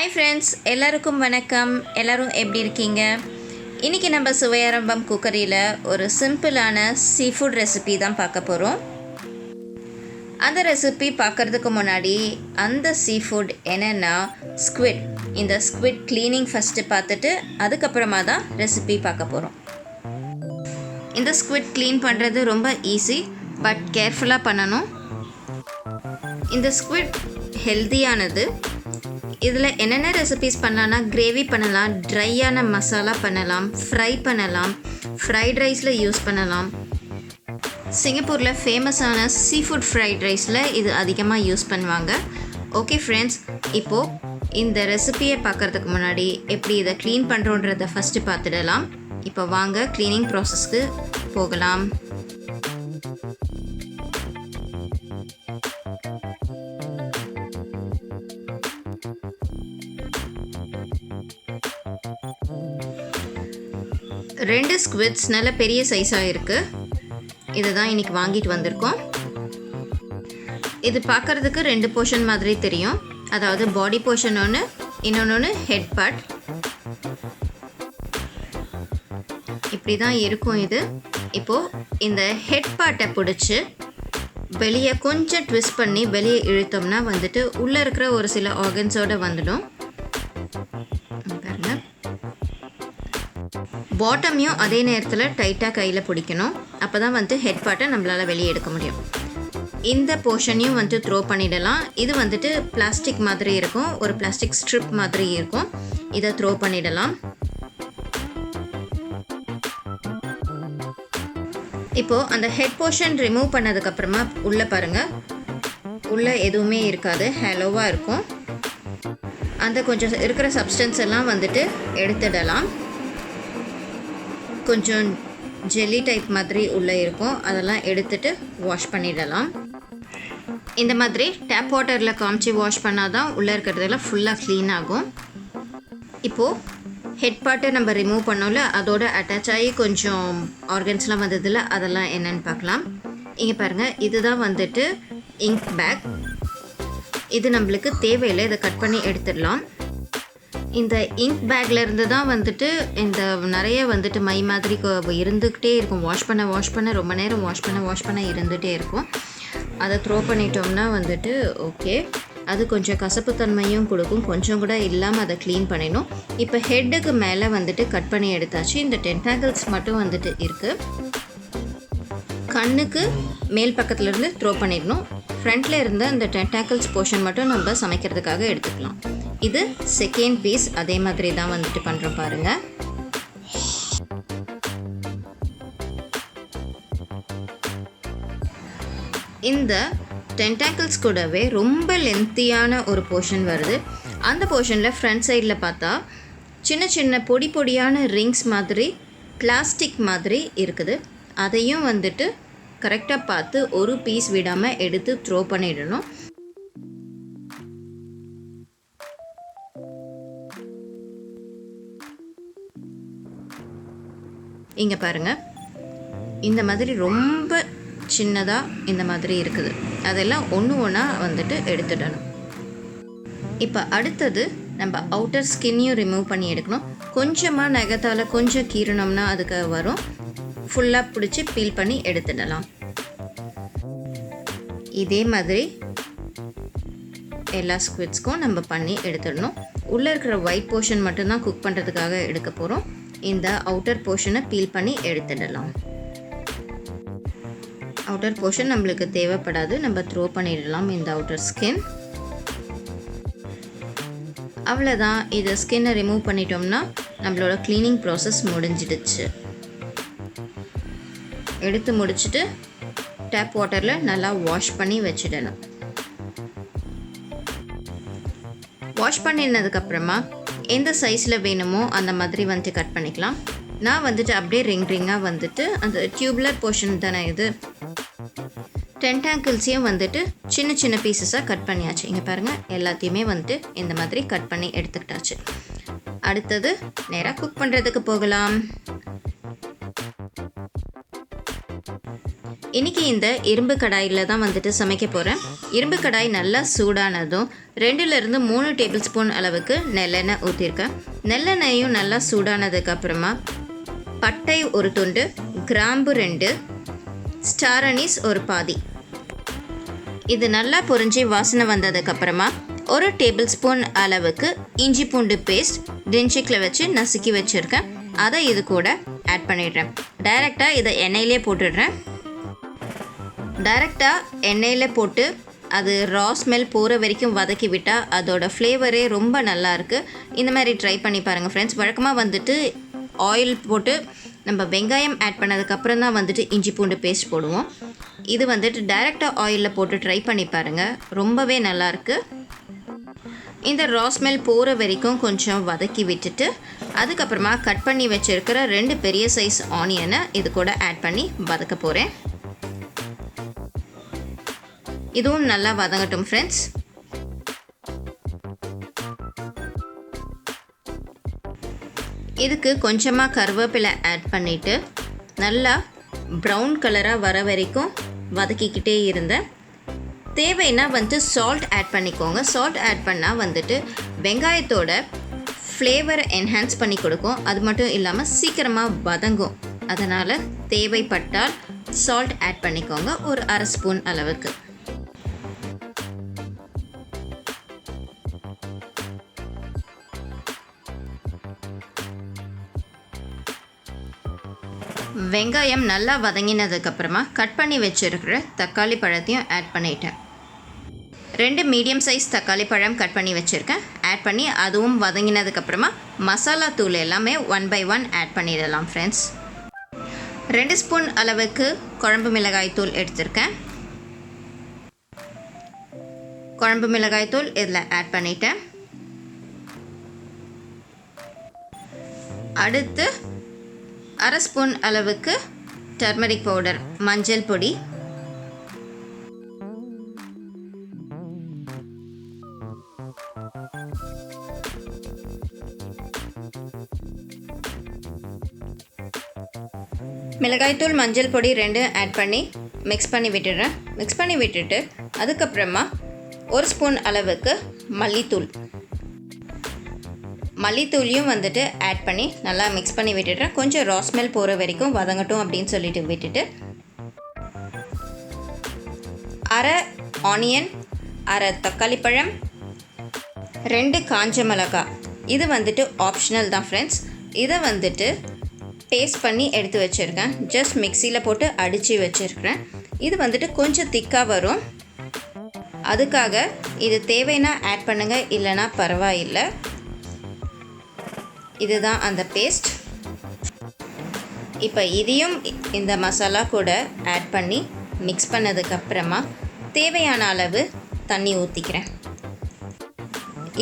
Hi friends, எல்லாருக்கும் வணக்கம். எல்லோரும் எப்படி இருக்கீங்க? இன்றைக்கி நம்ம சுவையரம்பம் குக்கரியில் ஒரு சிம்பிளான சீ ஃபுட் ரெசிபி தான் பார்க்க போகிறோம். அந்த ரெசிபி பார்க்குறதுக்கு முன்னாடி அந்த சீ ஃபுட் என்னென்னா ஸ்குவிட். இந்த ஸ்குவிட் க்ளீனிங் ஃபஸ்ட்டு பார்த்துட்டு அதுக்கப்புறமா தான் ரெசிபி பார்க்க போகிறோம். இந்த ஸ்குவிட் க்ளீன் பண்ணுறது ரொம்ப ஈஸி, பட் கேர்ஃபுல்லாக பண்ணணும். இந்த ஸ்குவிட் ஹெல்த்தியானது. இதில் என்னென்ன ரெசிபீஸ் பண்ணலான்னா கிரேவி பண்ணலாம், ட்ரையான மசாலா பண்ணலாம், ஃப்ரை பண்ணலாம், ஃப்ரைட் ரைஸில் யூஸ் பண்ணலாம். சிங்கப்பூரில் ஃபேமஸான சீ ஃபுட் ஃப்ரைட் ரைஸில் இது அதிகமாக யூஸ் பண்ணுவாங்க. ஓகே ஃப்ரெண்ட்ஸ், இப்போது இந்த ரெசிபியை பார்க்குறதுக்கு முன்னாடி எப்படி இதை க்ளீன் பண்ணுறோன்றதை ஃபஸ்ட்டு பார்த்துடலாம். இப்போ வாங்க க்ளீனிங் ப்ராசஸ்க்கு போகலாம். ரெண்டு ஸ்குவிட்ஸ் நல்ல பெரிய சைஸாக இருக்குது. இதை தான் இன்றைக்கி வாங்கிட்டு வந்திருக்கோம். இது பார்க்குறதுக்கு ரெண்டு போர்ஷன் மாதிரி தெரியும். அதாவது பாடி போர்ஷன் ஒன்று, இன்னொன்று ஹெட் பார்ட். இப்படி தான் இருக்கும் இது. இப்போது இந்த ஹெட் பார்ட்டை பிடிச்சி வெளியே கொஞ்சம் ட்விஸ்ட் பண்ணி வெளியே இழுத்தோம்னா உள்ளே இருக்கிற ஒரு சில ஆர்கன்ஸோடு வந்துடும். பாட்டமையும் அதே நேரத்தில் டைட்டாக கையில் பிடிக்கணும். அப்போ தான் ஹெட் பார்ட்டை நம்மளால் வெளியே எடுக்க முடியும். இந்த போர்ஷனையும் த்ரோ பண்ணிடலாம். இது பிளாஸ்டிக் மாதிரி இருக்கும், ஒரு பிளாஸ்டிக் ஸ்ட்ரிப் மாதிரி இருக்கும். இதை த்ரோ பண்ணிடலாம். இப்போது அந்த ஹெட் போர்ஷன் ரிமூவ் பண்ணதுக்கப்புறமா உள்ளே பாருங்கள், உள்ளே எதுவுமே இருக்காது, ஹேலோவாக இருக்கும். அந்த கொஞ்சம் இருக்கிற சப்ஸ்டன்ஸ் எல்லாம் எடுத்துடலாம். கொஞ்சம் ஜெல்லி டைப் மாதிரி உள்ளே இருக்கும், அதெல்லாம் எடுத்துகிட்டு வாஷ் பண்ணிடலாம். இந்த மாதிரி டேப் வாட்டரில் காமிச்சு வாஷ் பண்ணால் தான் உள்ளே இருக்கிறதெல்லாம் ஃபுல்லாக க்ளீன் ஆகும். இப்போது ஹெட் பார்ட்டை நம்ம ரிமூவ் பண்ணோம்ல, அதோட அட்டாச் ஆகி கொஞ்சம் ஆர்கன்ஸ்லாம் வந்ததில்ல, அதெல்லாம் என்னென்னு பார்க்கலாம். இங்கே பாருங்கள், இதுதான் இங்க் பேக். இது நம்மளுக்கு தேவையில்லை, இதை கட் பண்ணி எடுத்துடலாம். இந்த இங்க் பேக்கில் இருந்து தான் இந்த நிறைய மை மாதிரி இருந்துக்கிட்டே இருக்கும். வாஷ் பண்ண ரொம்ப நேரம் வாஷ் பண்ண இருந்துகிட்டே இருக்கும். அதை த்ரோ பண்ணிட்டோம்னா ஓகே, அது கொஞ்சம் கசப்புத்தன்மையும் கொடுக்கும். கொஞ்சம் கூட இல்லாமல் அதை க்ளீன் பண்ணிடணும். இப்போ ஹெட்டுக்கு மேலே கட் பண்ணி எடுத்தாச்சு. இந்த டென்டாக்கிள்ஸ் மட்டும் இருக்குது. கண்ணுக்கு மேல் பக்கத்துலேருந்து த்ரோ பண்ணிடணும். ஃப்ரண்ட்டில் இருந்த இந்த டென்டாக்கிள்ஸ் போர்ஷன் மட்டும் நம்ம சமைக்கிறதுக்காக எடுத்துக்கலாம். இது செகண்ட் பீஸ். அதே மாதிரி தான் பண்ணுறோம் பாருங்கள். இந்த டென்டாக்கிள்ஸ் கூடவே ரொம்ப லென்த்தியான ஒரு போர்ஷன் வருது. அந்த போர்ஷனில் ஃப்ரண்ட் சைடில் பார்த்தா சின்ன சின்ன பொடி பொடியான ரிங்ஸ் மாதிரி பிளாஸ்டிக் மாதிரி இருக்குது. அதையும் கரெக்டாக பார்த்து ஒரு பீஸ் விடாமல் எடுத்து த்ரோ பண்ணிடணும். இங்கே பாருங்கள், இந்த மாதிரி ரொம்ப சின்னதாக இந்த மாதிரி இருக்குது. அதெல்லாம் ஒன்று ஒன்றா எடுத்துடணும். இப்போ அடுத்தது நம்ம அவுட்டர் ஸ்கின்னையும் ரிமூவ் பண்ணி எடுக்கணும். கொஞ்சமாக நகத்தால் கொஞ்சம் கீறணும்னா அதுக்கு வரும். ஃபுல்லாக பிடிச்சி பீல் பண்ணி எடுத்துடலாம். இதே மாதிரி எல்லா ஸ்குவிட்ஸ்க்கும் நம்ம பண்ணி எடுத்துடணும். உள்ளே இருக்கிற ஒயிட் போர்ஷன் மட்டும்தான் குக் பண்ணுறதுக்காக எடுக்க போகிறோம். இந்த அவுட்டர் போர்ஷனை பீல் பண்ணி எடுத்துடலாம். அவுட்டர் போர்ஷன் நம்மளுக்கு தேவைப்படாது, நம்ம த்ரோ பண்ணிடலாம் இந்த அவுட்டர் ஸ்கின். அவ்வளோதான். இதை ஸ்கின்னை ரிமூவ் பண்ணிட்டோம்னா நம்மளோட க்ளீனிங் ப்ராசஸ் முடிஞ்சிடுச்சு. எடுத்து முடிச்சுட்டு டேப் வாட்டரில் நல்லா வாஷ் பண்ணி வச்சிடணும். வாஷ் பண்ணினதுக்கப்புறமா எந்த சைஸில் வேணுமோ அந்த மாதிரி கட் பண்ணிக்கலாம். நான் அப்படியே ரிங்காக அந்த டியூப்லர் போர்ஷன் தானே இது. டென்டாக்கிள்ஸையும் சின்ன சின்ன பீசஸாக கட் பண்ணியாச்சு. இங்கே பாருங்கள், எல்லாத்தையுமே இந்த மாதிரி கட் பண்ணி எடுத்துக்கிட்டாச்சு. அடுத்தது நேராக குக் பண்ணுறதுக்கு போகலாம். இன்றைக்கி இந்த இரும்பு கடாயில் தான் வந்துட்டு சமைக்க போகிறேன். இரும்பு கடாய் நல்லா சூடானதும் 2லேருந்து 3 டேபிள் ஸ்பூன் அளவுக்கு நெல்லெண்ணெய் ஊற்றிருக்கேன். நெல்லெண்ணெயும் நல்லா சூடானதுக்கப்புறமா பட்டை ஒரு துண்டு, கிராம்பு 2, ஸ்டார் அனீஸ் ஒரு பாதி. இது நல்லா பொரிஞ்சு வாசனை வந்ததுக்கப்புறமா 1 டேபிள் ஸ்பூன் அளவுக்கு இஞ்சி பூண்டு பேஸ்ட் டின்சிக்கில் வச்சு நசுக்கி வச்சுருக்கேன். அதை இது கூட ஆட் பண்ணிடுறேன். டைரெக்டாக இதை எண்ணெயிலே போட்டுடுறேன். டைரெக்டாக எண்ணெயில் போட்டு அது ரா ஸ்மெல் போகிற வரைக்கும் வதக்கி விட்டால் அதோட ஃப்ளேவரே ரொம்ப நல்லாயிருக்கு. இந்த மாதிரி ட்ரை பண்ணி பாருங்கள் ஃப்ரெண்ட்ஸ். வழக்கமாக வந்துட்டு ஆயில் போட்டு நம்ம வெங்காயம் ஆட் பண்ணதுக்கப்புறம் தான் வந்துட்டு இஞ்சி பூண்டு பேஸ்ட் போடுவோம். இது வந்துட்டு டைரெக்டாக ஆயிலில் போட்டு ட்ரை பண்ணி பாருங்கள், ரொம்பவே நல்லாயிருக்கு. இந்த ரா ஸ்மெல் போகிற வரைக்கும் கொஞ்சம் வதக்கி விட்டுட்டு அதுக்கப்புறமா கட் பண்ணி வச்சுருக்கிற 2 பெரிய சைஸ் ஆனியனை இது கூட ஆட் பண்ணி வதக்க போகிறேன். இதுவும் நல்லா வதங்கட்டும் ஃப்ரெண்ட்ஸ். இதுக்கு கொஞ்சமாக கருவேப்பிலை ஆட் பண்ணிவிட்டு நல்லா ப்ரௌன் கலராக வர வரைக்கும் வதக்கிக்கிட்டே இருந்தேன். தேவைன்னா வந்துட்டு சால்ட் ஆட் பண்ணிக்கோங்க. சால்ட் ஆட் பண்ணால் வந்துட்டு வெங்காயத்தோட ஃப்ளேவரை என்ஹான்ஸ் பண்ணி கொடுக்கும். அது மட்டும் இல்லாமல் சீக்கிரமாக வதங்கும். அதனால் தேவைப்பட்டால் சால்ட் ஆட் பண்ணிக்கோங்க, ஒரு 1/2 ஸ்பூன் அளவுக்கு. வெங்காயம் நல்லா வதங்கினதுக்கப்புறமா கட் பண்ணி வச்சுருக்கிற தக்காளி பழத்தையும் ஆட் பண்ணிட்டேன். 2 மீடியம் சைஸ் தக்காளி பழம் கட் பண்ணி வச்சுருக்கேன். ஆட் பண்ணி அதுவும் வதங்கினதுக்கப்புறமா மசாலா தூள் எல்லாமே 1 by 1 ஆட் பண்ணிடலாம் ஃப்ரெண்ட்ஸ். 2 ஸ்பூன் அளவுக்கு குழம்பு மிளகாய் தூள் எடுத்திருக்கேன். குழம்பு மிளகாய் தூள் இதில் ஆட் பண்ணிட்டேன். அடுத்து 1/2 ஸ்பூன் அளவுக்கு டர்மரிக் பவுடர், மஞ்சள் பொடி, மிளகாய்த்தூள், மஞ்சள் பொடி 2 ஆட் பண்ணி மிக்ஸ் பண்ணி விட்டுடுறேன். மிக்ஸ் பண்ணி விட்டுட்டு அதுக்கப்புறமா 1 ஸ்பூன் அளவுக்கு மல்லித்தூளையும் வந்துட்டு ஆட் பண்ணி நல்லா மிக்ஸ் பண்ணி விட்டுடுறேன். கொஞ்சம் ரா ஸ்மெல் போகிற வரைக்கும் வதங்கட்டும் அப்படின்னு சொல்லிட்டு விட்டுட்டு 1/2 ஆனியன், 1/2 தக்காளி பழம், 2 காஞ்ச மிளகாய். இது வந்துட்டு ஆப்ஷனல் தான் ஃப்ரெண்ட்ஸ். இதை வந்துட்டு பேஸ்ட் பண்ணி எடுத்து வச்சுருக்கேன். ஜஸ்ட் மிக்சியில் போட்டு அடித்து வச்சுருக்கிறேன். இது வந்துட்டு கொஞ்சம் திக்காக வரும். அதுக்காக இது தேவைன்னா ஆட் பண்ணுங்கள், இல்லைனா பரவாயில்லை. இதுதான் அந்த பேஸ்ட். இப்போ இதையும் இந்த மசாலா கூட ஆட் பண்ணி மிக்ஸ் பண்ணதுக்கப்புறமா தேவையான அளவு தண்ணி ஊற்றிக்கிறேன்.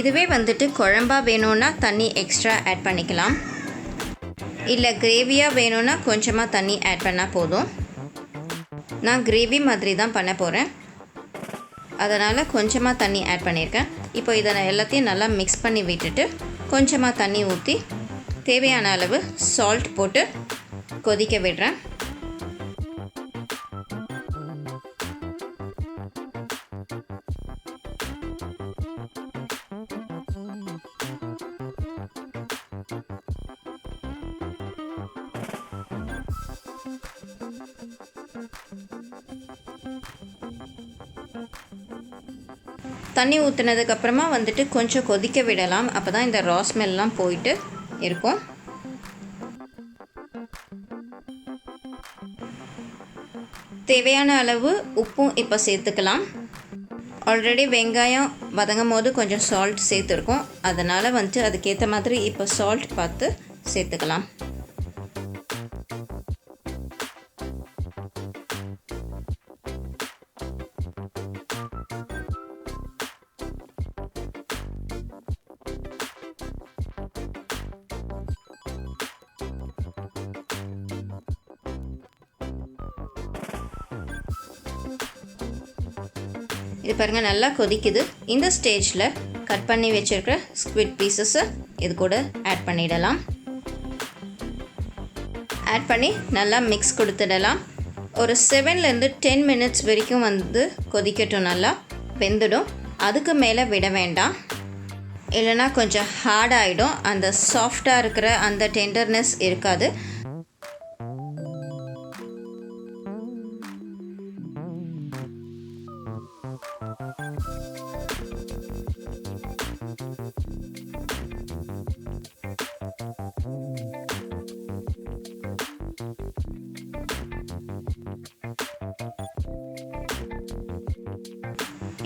இதுவே வந்துட்டு குழம்பாக வேணும்னா தண்ணி எக்ஸ்ட்ரா ஆட் பண்ணிக்கலாம். இல்லை கிரேவியாக வேணும்னா கொஞ்சமாக தண்ணி ஆட் பண்ணால் போதும். நான் கிரேவி மாதிரி தான் பண்ண போகிறேன், அதனால் கொஞ்சமாக தண்ணி ஆட் பண்ணியிருக்கேன். இப்போ இதை நான் எல்லாத்தையும் நல்லா மிக்ஸ் பண்ணி விட்டுட்டு கொஞ்சமாக தண்ணி ஊற்றி தேவையான அளவு சால்ட் போட்டு கொதிக்க விடுறேன். தண்ணி ஊற்றினதுக்கப்புறமா வந்துட்டு கொஞ்சம் கொதிக்க விடலாம். அப்போ தான் இந்த ரா ஸ்மெல்லாம் போயிட்டு இருக்கும். தேவையான அளவு உப்பும் இப்போ சேர்த்துக்கலாம். ஆல்ரெடி வெங்காயம் வதங்கும் போது கொஞ்சம் சால்ட் சேர்த்துருக்கோம். அதனால் வந்துட்டு அதுக்கேற்ற மாதிரி இப்போ சால்ட் பார்த்து சேர்த்துக்கலாம். இது பாருங்கள் நல்லா கொதிக்குது. இந்த ஸ்டேஜில் கட் பண்ணி வச்சுருக்கிற ஸ்குவிட் பீசஸை இது கூட ஆட் பண்ணிடலாம். ஆட் பண்ணி நல்லா மிக்ஸ் கொடுத்துடலாம். ஒரு 7லேருந்து 10 மினிட்ஸ் வரைக்கும் வந்து கொதிக்கட்டும், நல்லா வெந்துடும். அதுக்கு மேலே விட வேண்டாம், இல்லைனா கொஞ்சம் ஹார்ட் ஆகிடும். அந்த சாஃப்டாக இருக்கிற அந்த டெண்டர்னஸ் இருக்காது.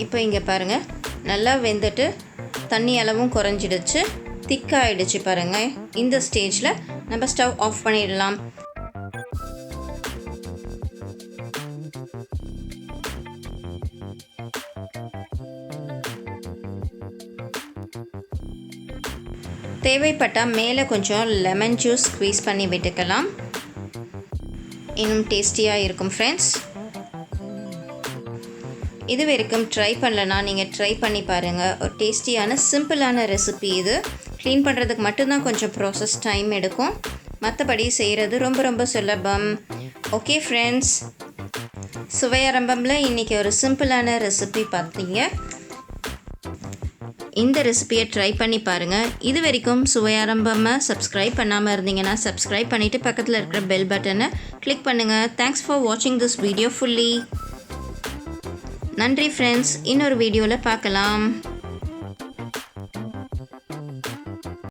இப்போ இங்கே பாருங்கள், நல்லா வெந்துட்டு தண்ணி அளவும் குறைஞ்சிடுச்சு, திக்காகிடுச்சு பாருங்கள். இந்த ஸ்டேஜில் நம்ம ஸ்டவ் ஆஃப் பண்ணிடலாம். தேவைப்பட்டால் மேலே கொஞ்சம் லெமன் ஜூஸ் ஸ்க்வீஸ் பண்ணி விட்டுக்கலாம், இன்னும் டேஸ்டியாக இருக்கும் ஃப்ரெண்ட்ஸ். இது வரைக்கும் ட்ரை பண்ணலன்னா நீங்கள் ட்ரை பண்ணி பாருங்கள். ஒரு டேஸ்டியான சிம்பிளான ரெசிபி இது. க்ளீன் பண்ணுறதுக்கு மட்டும்தான் கொஞ்சம் ப்ராசஸ் டைம் எடுக்கும், மற்றபடி செய்கிறது ரொம்ப ரொம்ப சுலபம். ஓகே ஃப்ரெண்ட்ஸ், சுவையாரம்பமில் இன்றைக்கி ஒரு சிம்பிளான ரெசிபி பார்த்தீங்க. இந்த ரெசிபியை ட்ரை பண்ணி பாருங்கள். இது வரைக்கும் சுவையாரம்பமாக சப்ஸ்கிரைப் பண்ணாமல் இருந்தீங்கன்னா சப்ஸ்கிரைப் பண்ணிவிட்டு பக்கத்தில் இருக்கிற பெல் பட்டனை கிளிக் பண்ணுங்கள். தேங்க்ஸ் ஃபார் வாட்சிங் திஸ் வீடியோ ஃபுல்லி. நன்றி ஃப்ரெண்ட்ஸ், இன்னொரு வீடியோவில் பார்க்கலாம்.